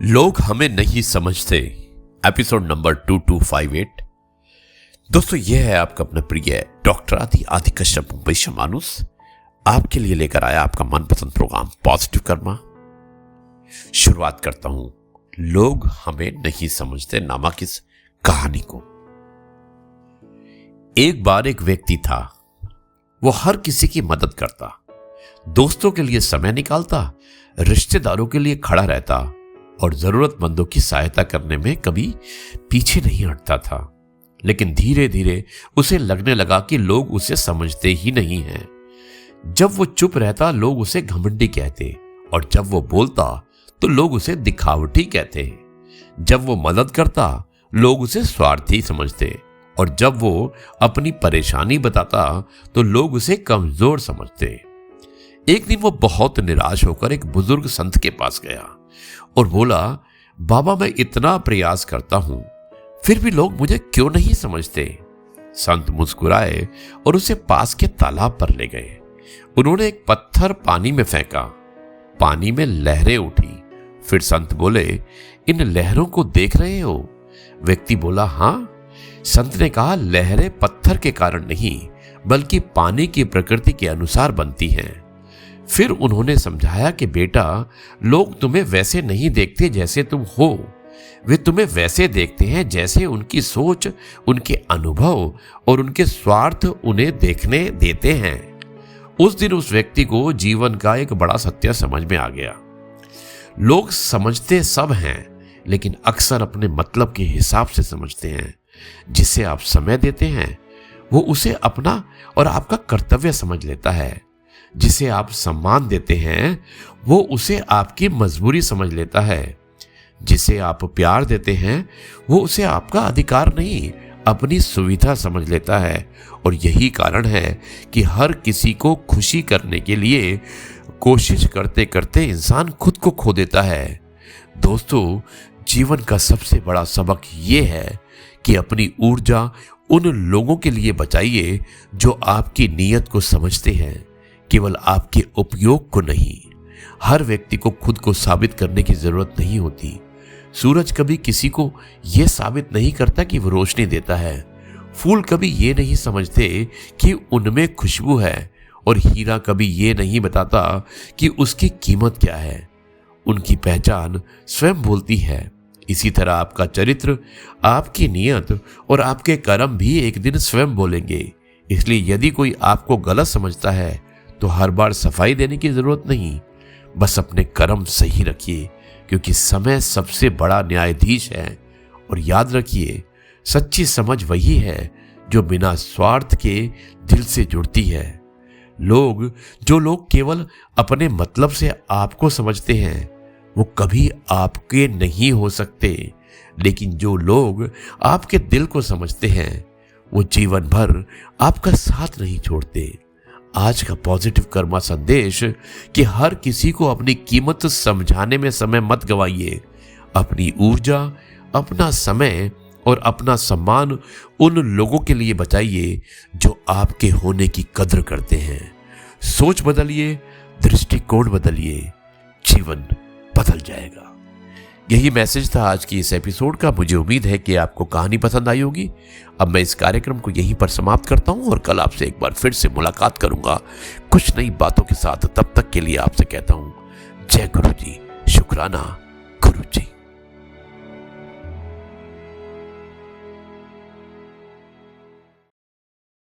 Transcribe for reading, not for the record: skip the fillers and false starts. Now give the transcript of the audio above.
लोग हमें नहीं समझते, एपिसोड नंबर 2258। दोस्तों, यह है आपका अपना प्रिय डॉक्टर आदि कश्यप मुंबई से मानुस आपके लिए लेकर आया आपका मनपसंद प्रोग्राम पॉजिटिव कर्मा। शुरुआत करता हूं लोग हमें नहीं समझते नामक इस कहानी को। एक बार एक व्यक्ति था, वो हर किसी की मदद करता, दोस्तों के लिए समय निकालता, रिश्तेदारों के लिए खड़ा रहता और जरूरतमंदों की सहायता करने में कभी पीछे नहीं हटता था। लेकिन धीरे धीरे उसे लगने लगा कि लोग उसे समझते ही नहीं हैं। जब वो चुप रहता लोग उसे घमंडी कहते और जब वो बोलता तो लोग उसे दिखावटी कहते। जब वो मदद करता लोग उसे स्वार्थी समझते और जब वो अपनी परेशानी बताता तो लोग उसे कमजोर समझते। एक दिन वो बहुत निराश होकर एक बुजुर्ग संत के पास गया और बोला, बाबा, मैं इतना प्रयास करता हूं फिर भी लोग मुझे क्यों नहीं समझते। संत मुस्कुराए और उसे पास के तालाब पर ले गए। उन्होंने एक पत्थर पानी में फेंका, पानी में लहरें उठी। फिर संत बोले, इन लहरों को देख रहे हो? व्यक्ति बोला, हाँ। संत ने कहा, लहरें पत्थर के कारण नहीं बल्कि पानी की प्रकृति के अनुसार बनती हैं। फिर उन्होंने समझाया कि बेटा, लोग तुम्हें वैसे नहीं देखते जैसे तुम हो, वे तुम्हें वैसे देखते हैं जैसे उनकी सोच, उनके अनुभव और उनके स्वार्थ उन्हें देखने देते हैं। उस दिन उस व्यक्ति को जीवन का एक बड़ा सत्य समझ में आ गया। लोग समझते सब हैं लेकिन अक्सर अपने मतलब के हिसाब से समझते हैं। जिसे आप समय देते हैं वो उसे अपना और आपका कर्तव्य समझ लेता है। जिसे आप सम्मान देते हैं वो उसे आपकी मजबूरी समझ लेता है। जिसे आप प्यार देते हैं वो उसे आपका अधिकार नहीं, अपनी सुविधा समझ लेता है। और यही कारण है कि हर किसी को खुशी करने के लिए कोशिश करते करते इंसान खुद को खो देता है। दोस्तों, जीवन का सबसे बड़ा सबक ये है कि अपनी ऊर्जा उन लोगों के लिए बचाइए जो आपकी नीयत को समझते हैं, केवल आपके उपयोग को नहीं। हर व्यक्ति को खुद को साबित करने की जरूरत नहीं होती। सूरज कभी किसी को यह साबित नहीं करता कि वो रोशनी देता है। फूल कभी ये नहीं समझते कि उनमें खुशबू है और हीरा कभी ये नहीं बताता कि उसकी कीमत क्या है। उनकी पहचान स्वयं बोलती है। इसी तरह आपका चरित्र, आपकी नीयत और आपके कर्म भी एक दिन स्वयं बोलेंगे। इसलिए यदि कोई आपको गलत समझता है तो हर बार सफाई देने की जरूरत नहीं, बस अपने कर्म सही रखिए, क्योंकि समय सबसे बड़ा न्यायाधीश है। और याद रखिए, सच्ची समझ वही है जो बिना स्वार्थ के दिल से जुड़ती है। जो लोग केवल अपने मतलब से आपको समझते हैं वो कभी आपके नहीं हो सकते, लेकिन जो लोग आपके दिल को समझते हैं वो जीवन भर आपका साथ नहीं छोड़ते। आज का पॉजिटिव कर्मा संदेश कि हर किसी को अपनी कीमत समझाने में समय मत गवाइए। अपनी ऊर्जा, अपना समय और अपना सम्मान उन लोगों के लिए बचाइए जो आपके होने की कद्र करते हैं। सोच बदलिए, दृष्टिकोण बदलिए, जीवन बदल जाएगा। यही मैसेज था आज की इस एपिसोड का। मुझे उम्मीद है कि आपको कहानी पसंद आई होगी। अब मैं इस कार्यक्रम को यहीं पर समाप्त करता हूं और कल आपसे एक बार फिर से मुलाकात करूंगा कुछ नई बातों के साथ। तब तक के लिए आपसे कहता हूं, जय गुरु जी, शुक्राना।